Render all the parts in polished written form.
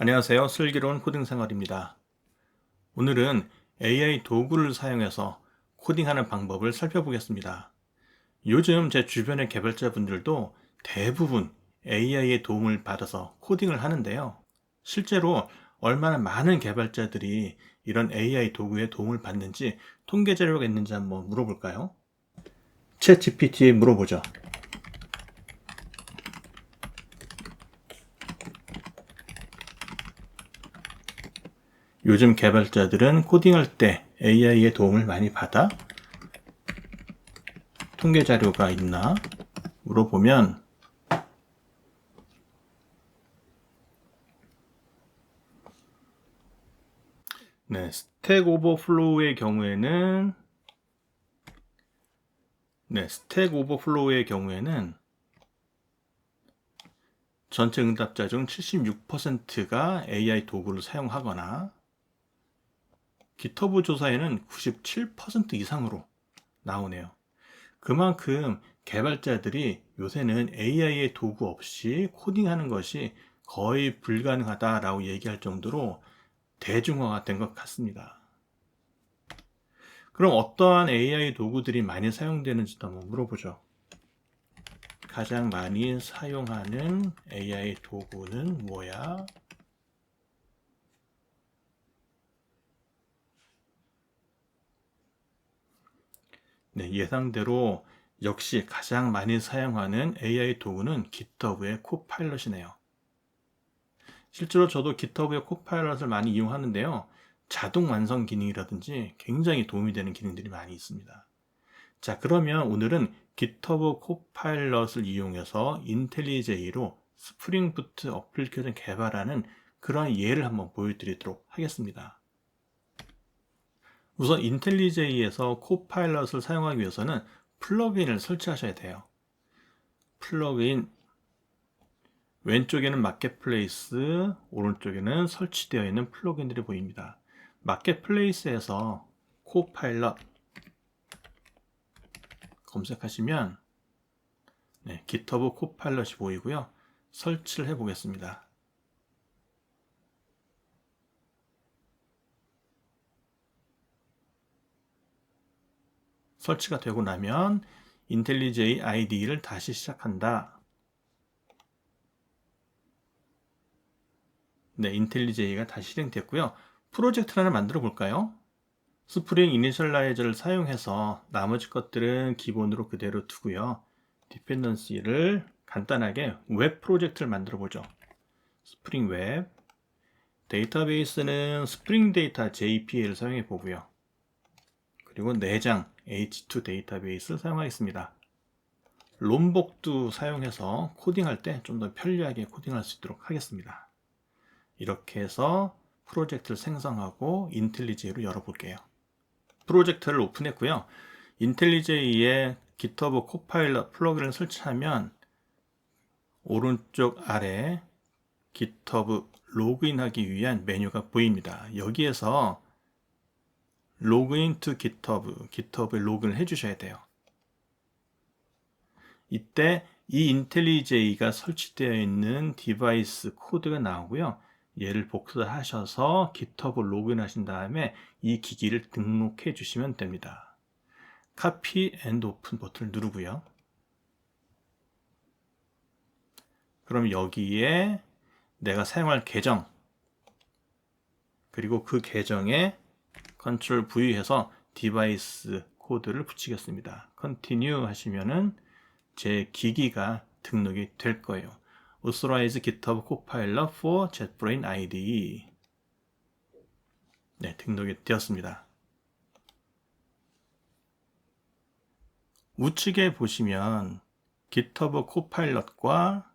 안녕하세요. 슬기로운 코딩 생활입니다. 오늘은 AI 도구를 사용해서 코딩하는 방법을 살펴보겠습니다. 요즘 제 주변의 개발자분들도 대부분 AI의 도움을 받아서 코딩을 하는데요. 실제로 얼마나 많은 개발자들이 이런 AI 도구의 도움을 받는지 통계 자료가 있는지 한번 물어볼까요? 챗 GPT에 물어보죠. 요즘 개발자들은 코딩할 때 AI의 도움을 많이 받아? 통계 자료가 있나? 물어보면 스택 오버플로우의 경우에는 전체 응답자 중 76%가 AI 도구를 사용하거나 기터브 조사에는 97% 이상으로 나오네요. 그만큼 개발자들이 요새는 AI의 도구 없이 코딩하는 것이 거의 불가능하다라고 얘기할 정도로 대중화가 된 것 같습니다. 그럼 어떠한 AI 도구들이 많이 사용되는지도 한번 물어보죠. 가장 많이 사용하는 AI 도구는 뭐야? 예상대로 역시 가장 많이 사용하는 AI 도구는 GitHub의 코파일럿이네요. 실제로 저도 GitHub의 코파일럿을 많이 이용하는데요. 자동 완성 기능이라든지 굉장히 도움이 되는 기능들이 많이 있습니다. 자, 그러면 오늘은 GitHub 코파일럿을 이용해서 인텔리제이로 스프링 부트 어플리케이션 개발하는 그런 예를 한번 보여드리도록 하겠습니다. 우선 인텔리제이에서 코파일럿을 사용하기 위해서는 플러그인을 설치하셔야 돼요. 플러그인 왼쪽에는 마켓플레이스, 오른쪽에는 설치되어 있는 플러그인들이 보입니다. 마켓플레이스에서 코파일럿 검색하시면 GitHub 코파일럿이 보이고요. 설치를 해보겠습니다. 설치가 되고 나면 인텔리제이 IDE를 다시 시작한다. 인텔리제이가 다시 실행됐고요. 프로젝트를 하나 만들어 볼까요? 스프링 이니셜라이저를 사용해서 나머지 것들은 기본으로 그대로 두고요. 디펜던시를 간단하게 웹 프로젝트를 만들어 보죠. 스프링 웹 데이터베이스는 스프링 데이터 JPA를 사용해 보고요. 그리고 내장 H2 데이터베이스 사용하겠습니다. 롬복도 사용해서 코딩할 때 좀 더 편리하게 코딩할 수 있도록 하겠습니다. 이렇게 해서 프로젝트를 생성하고 인텔리제이로 열어볼게요. 프로젝트를 오픈했고요. 인텔리제이의 GitHub 코파일럿 플러그인을 설치하면 오른쪽 아래 GitHub 로그인하기 위한 메뉴가 보입니다. 여기에서 로그인 to GitHub에 로그인을 해주셔야 돼요. 이때 이 인텔리제이가 설치되어 있는 디바이스 코드가 나오고요. 얘를 복사하셔서 GitHub 로그인 하신 다음에 이 기기를 등록해 주시면 됩니다. Copy and Open 버튼을 누르고요. 그럼 여기에 내가 사용할 계정 그리고 그 계정에 Ctrl V 해서 디바이스 코드를 붙이겠습니다. Continue 하시면은 제 기기가 등록이 될 거예요. Authorize GitHub Copilot for JetBrains IDE. 등록이 되었습니다. 우측에 보시면 GitHub Copilot과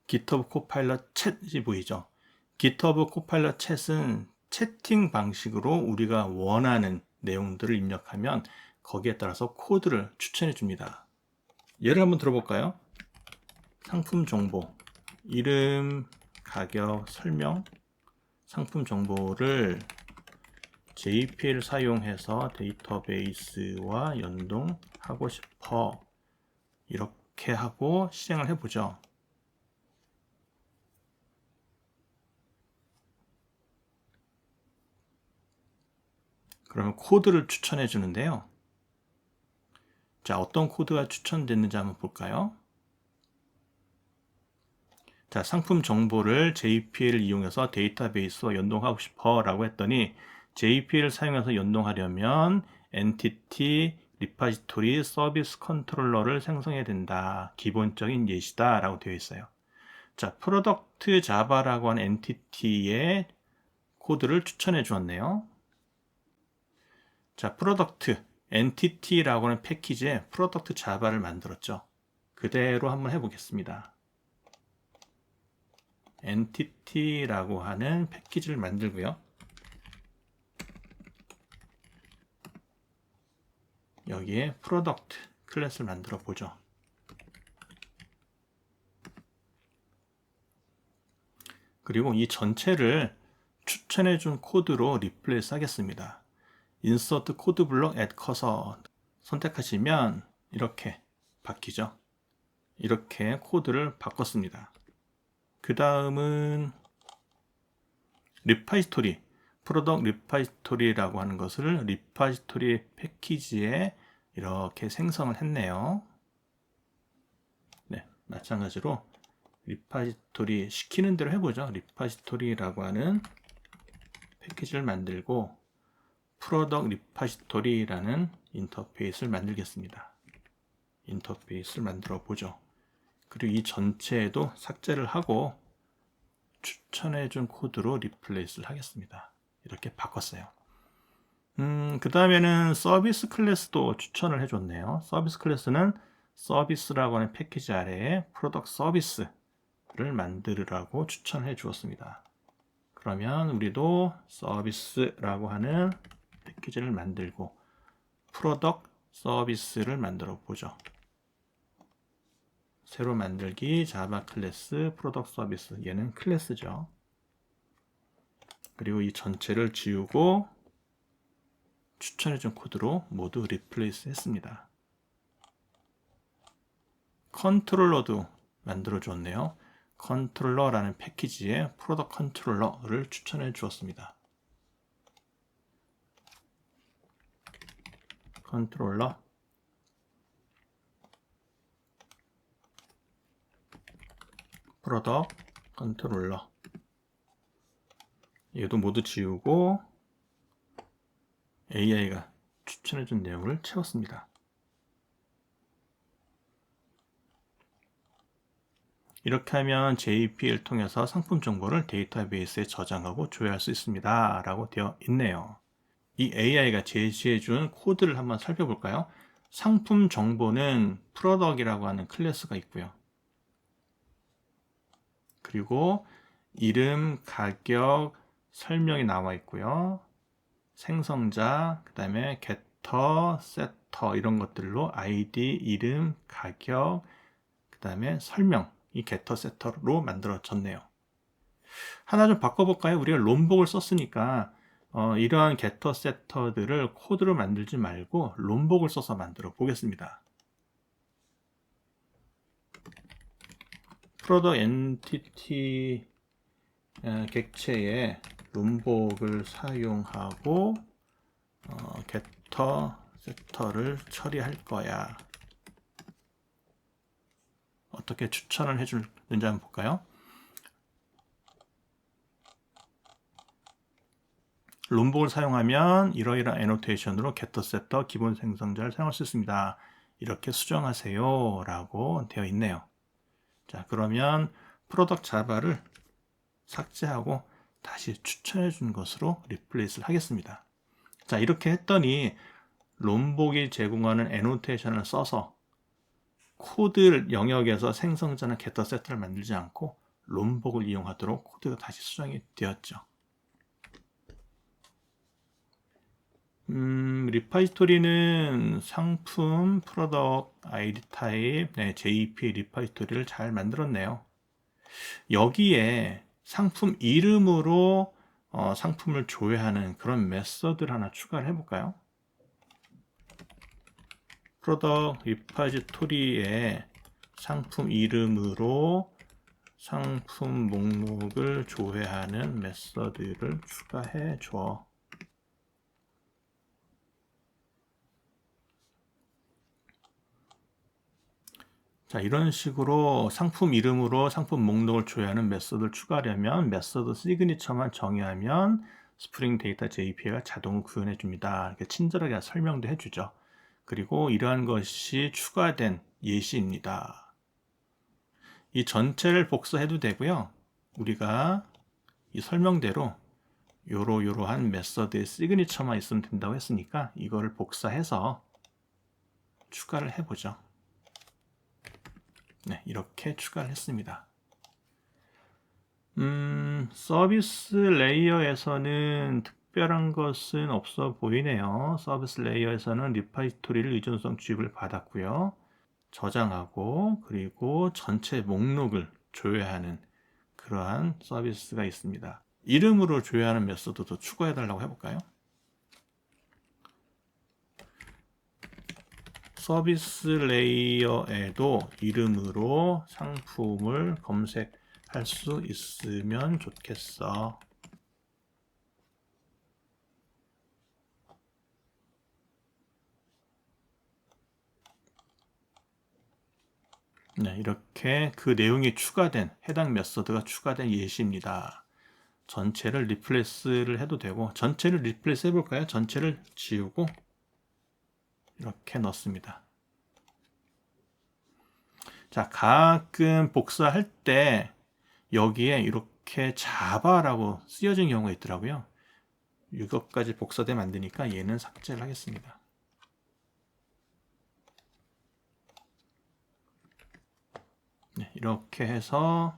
GitHub Copilot 챗이 보이죠? GitHub Copilot 챗은 채팅 방식으로 우리가 원하는 내용들을 입력하면 거기에 따라서 코드를 추천해 줍니다. 예를 한번 들어볼까요? 상품 정보, 이름, 가격, 설명, 상품 정보를 JPA를 사용해서 데이터베이스와 연동하고 싶어. 이렇게 하고 실행을 해보죠. 그러면 코드를 추천해 주는데요. 자, 어떤 코드가 추천됐는지 한번 볼까요? 자, 상품 정보를 JPL을 이용해서 데이터베이스와 연동하고 싶어 라고 했더니 JPL을 사용해서 연동하려면 엔티티 리파지토리 서비스 컨트롤러를 생성해야 된다. 기본적인 예시다 라고 되어 있어요. 자, 프로덕트 자바라고 하는 엔티티의 코드를 추천해 주었네요. 자, 프로덕트 엔티티라고 하는 패키지에 프로덕트 자바를 만들었죠. 그대로 한번 해보겠습니다. 엔티티라고 하는 패키지를 만들고요. 여기에 프로덕트 클래스를 만들어 보죠. 그리고 이 전체를 추천해 준 코드로 리플레이스 하겠습니다. 인서트 코드 블록 add cursor 선택하시면 이렇게 바뀌죠. 이렇게 코드를 바꿨습니다. 그 다음은 리파지토리, 프로덕트 리파지토리라고 하는 것을 리파지토리 패키지에 이렇게 생성을 했네요. 네, 마찬가지로 리파지토리 시키는 대로 해보죠. 리파지토리라고 하는 패키지를 만들고 프로덕트 리파지토리라는 인터페이스를 만들겠습니다. 인터페이스를 만들어 보죠. 그리고 이 전체에도 삭제를 하고 추천해준 코드로 리플레이스를 하겠습니다. 이렇게 바꿨어요. 그 다음에는 서비스 클래스도 추천을 해줬네요. 서비스 클래스는 서비스라고 하는 패키지 아래에 프로덕트 서비스를 만들으라고 추천해 주었습니다. 그러면 우리도 서비스라고 하는 패키지를 만들고 프로덕트 서비스를 만들어 보죠. 새로 만들기 자바 클래스 프로덕트 서비스, 얘는 클래스죠. 그리고 이 전체를 지우고 추천해준 코드로 모두 리플레이스 했습니다. 컨트롤러도 만들어 줬네요. 컨트롤러라는 패키지에 프로덕트 컨트롤러를 추천해 주었습니다. 컨트롤러 프로덕트 컨트롤러, 얘도 모두 지우고 AI가 추천해준 내용을 채웠습니다. 이렇게 하면 JPL 통해서 상품 정보를 데이터베이스에 저장하고 조회할 수 있습니다 라고 되어 있네요. 이 AI가 제시해준 코드를 한번 살펴볼까요? 상품 정보는 프로덕이라고 하는 클래스가 있고요. 그리고 이름, 가격, 설명이 나와 있고요. 생성자, 그 다음에 getter, setter 이런 것들로 ID, 이름, 가격, 그 다음에 설명, 이 getter, setter로 만들어졌네요. 하나 좀 바꿔볼까요? 우리가 롬복을 썼으니까 이러한 getter, setter들을 코드로 만들지 말고 롬복을 써서 만들어 보겠습니다. 프로덕트 엔티티 객체에 롬복을 사용하고 getter, setter를 처리할 거야. 어떻게 추천을 해주는지 한번 볼까요? 롬복을 사용하면 이러이러한 애노테이션으로 getter, setter 기본 생성자를 사용할 수 있습니다. 이렇게 수정하세요 라고 되어 있네요. 자, 그러면 프로덕트 자바를 삭제하고 다시 추천해 준 것으로 리플레이스를 하겠습니다. 자, 이렇게 했더니 롬복이 제공하는 애노테이션을 써서 코드 영역에서 생성자나 getter, setter를 만들지 않고 롬복을 이용하도록 코드가 다시 수정이 되었죠. 리파지토리는 상품, 프로덕트, 아이디 타입, JP 리파지토리를 잘 만들었네요. 여기에 상품 이름으로 상품을 조회하는 그런 메서드를 하나 추가를 해볼까요? 프로덕트 리파지토리에 상품 이름으로 상품 목록을 조회하는 메서드를 추가해 줘. 자, 이런 식으로 상품 이름으로 상품 목록을 조회하는 메서드를 추가하려면 메서드 시그니처만 정의하면 스프링 데이터 JPA가 자동으로 구현해 줍니다. 이렇게 친절하게 설명도 해주죠. 그리고 이러한 것이 추가된 예시입니다. 이 전체를 복사해도 되고요. 우리가 이 설명대로 요러한 메서드의 시그니처만 있으면 된다고 했으니까 이거를 복사해서 추가를 해보죠. 네, 이렇게 추가를 했습니다. 서비스 레이어에서는 특별한 것은 없어 보이네요. 서비스 레이어에서는 리파지토리를 의존성 주입을 받았고요. 저장하고 그리고 전체 목록을 조회하는 그러한 서비스가 있습니다. 이름으로 조회하는 메소드도 추가해 달라고 해볼까요? 서비스 레이어에도 이름으로 상품을 검색할 수 있으면 좋겠어. 네, 이렇게 그 내용이 추가된 해당 메소드가 추가된 예시입니다. 전체를 리플레이스를 해도 되고, 전체를 리플레이스 해볼까요? 전체를 지우고 이렇게 넣습니다. 자, 가끔 복사할 때 여기에 이렇게 자바라고 쓰여진 경우가 있더라고요. 이것까지 복사되면 안 되니까 얘는 삭제를 하겠습니다. 네, 이렇게 해서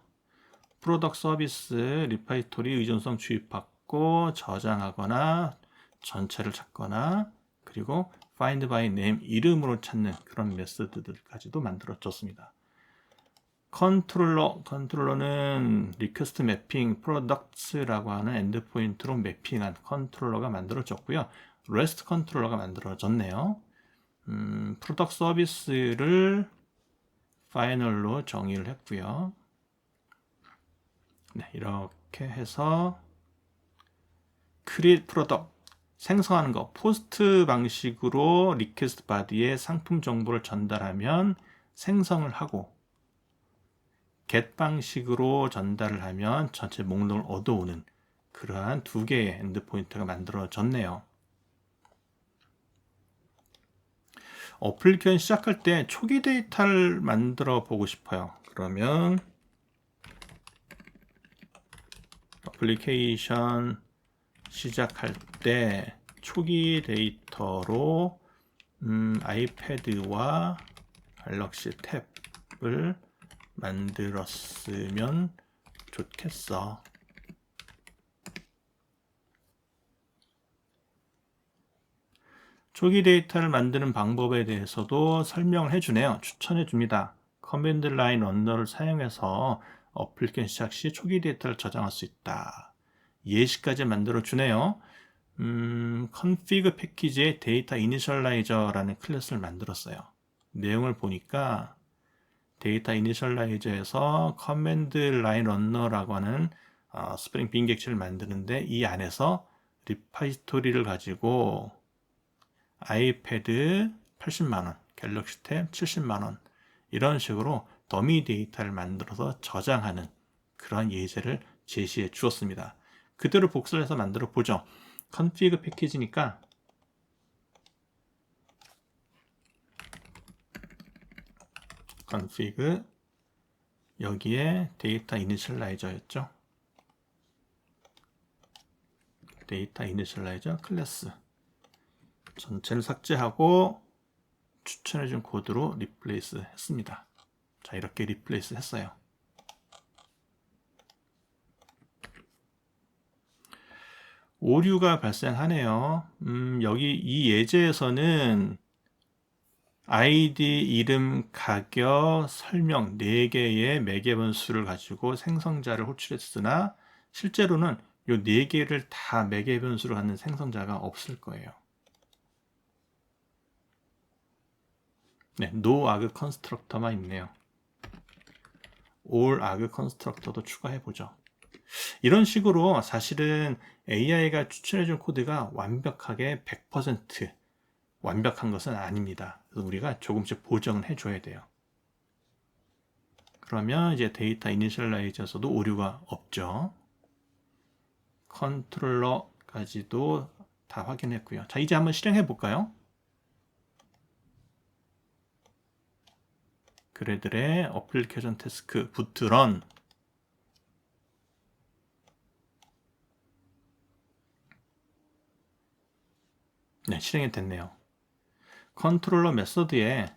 프로덕트 서비스 리파지토리 의존성 주입받고 저장하거나 전체를 찾거나 그리고 find by name 이름으로 찾는 그런 메소드들까지도 만들어 줬습니다. 컨트롤러는 리퀘스트 매핑 프로덕트라고 하는 엔드포인트로 매핑한 컨트롤러가 만들어졌고요. REST 컨트롤러가 만들어졌네요. 프로덕트 서비스를 파이널로 정의를 했고요. 네, 이렇게 해서 create product 생성하는 거 포스트 방식으로 리퀘스트 바디에 상품 정보를 전달하면 생성을 하고 get 방식으로 전달을 하면 전체 목록을 얻어오는 그러한 두 개의 엔드포인트가 만들어졌네요. 어플리케이션 시작할 때 초기 데이터를 만들어 보고 싶어요. 그러면 어플리케이션 시작할 때 초기 데이터로 아이패드와 갤럭시 탭을 만들었으면 좋겠어. 초기 데이터를 만드는 방법에 대해서도 설명을 해주네요. 추천해 줍니다. 커맨드 라인 런너를 사용해서 어플리케이션 시작 시 초기 데이터를 저장할 수 있다. 예시까지 만들어 주네요. config 패키지에 데이터 이니셜라이저라는 클래스를 만들었어요. 내용을 보니까 데이터 이니셜라이저에서 커맨드 라인 런너라고 하는 스프링 빈 객체를 만드는데 이 안에서 리파지토리를 가지고 아이패드 80만원, 갤럭시 탭 70만원 이런 식으로 더미 데이터를 만들어서 저장하는 그런 예제를 제시해 주었습니다. 그대로 복사를 해서 만들어 보죠. config 패키지니까 config 여기에 데이터 이니셜라이저였죠. 데이터 이니셜라이저 클래스 전체를 삭제하고 추천해준 코드로 리플레이스 했습니다. 자, 이렇게 리플레이스 했어요. 오류가 발생하네요. 여기 이 예제에서는 아이디, 이름, 가격, 설명 4개의 매개 변수를 가지고 생성자를 호출했으나 실제로는 이 4개를 다 매개 변수로 갖는 생성자가 없을 거예요. 네, no arg constructor만 있네요. all arg constructor도 추가해보죠. 이런 식으로 사실은 AI가 추천해준 코드가 완벽하게 100% 완벽한 것은 아닙니다. 그래서 우리가 조금씩 보정을 해줘야 돼요. 그러면 이제 데이터 이니셜라이저에서도 오류가 없죠. 컨트롤러까지도 다 확인했고요. 자, 이제 한번 실행해 볼까요? 그래들의 어플리케이션 태스크 부트런. 네, 실행이 됐네요. 컨트롤러 메서드에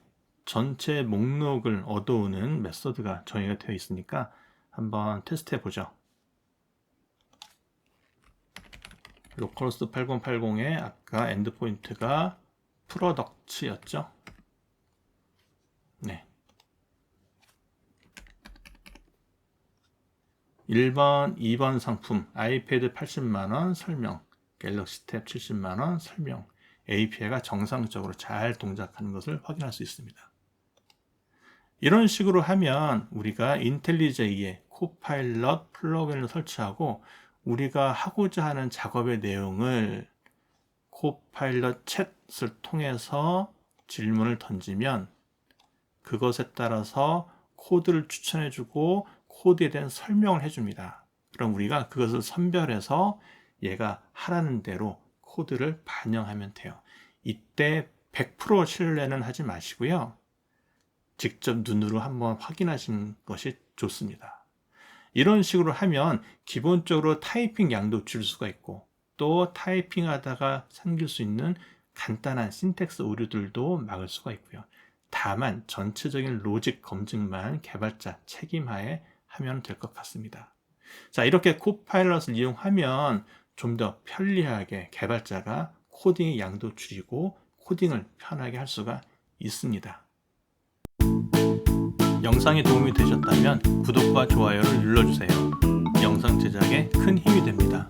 전체 목록을 얻어오는 메서드가 정의가 되어 있으니까 한번 테스트해 보죠. 로컬호스트 8080에 아까 엔드포인트가 프로덕츠였죠. 네. 1번, 2번 상품, 아이패드 80만원 설명, 갤럭시 탭 70만원 설명, API가 정상적으로 잘 동작하는 것을 확인할 수 있습니다. 이런 식으로 하면 우리가 인텔리제이의 코파일럿 플러그인을 설치하고 우리가 하고자 하는 작업의 내용을 코파일럿 챗을 통해서 질문을 던지면 그것에 따라서 코드를 추천해주고 코드에 대한 설명을 해줍니다. 그럼 우리가 그것을 선별해서 얘가 하라는 대로 코드를 반영하면 돼요. 이때 100% 신뢰는 하지 마시고요. 직접 눈으로 한번 확인하시는 것이 좋습니다. 이런 식으로 하면 기본적으로 타이핑 양도 줄 수가 있고 또 타이핑 하다가 생길 수 있는 간단한 신텍스 오류들도 막을 수가 있고요. 다만 전체적인 로직 검증만 개발자 책임하에 하면 될 것 같습니다. 자, 이렇게 코파일럿을 이용하면 좀 더 편리하게 개발자가 코딩의 양도 줄이고 코딩을 편하게 할 수가 있습니다. 영상이 도움이 되셨다면 구독과 좋아요를 눌러주세요. 영상 제작에 큰 힘이 됩니다.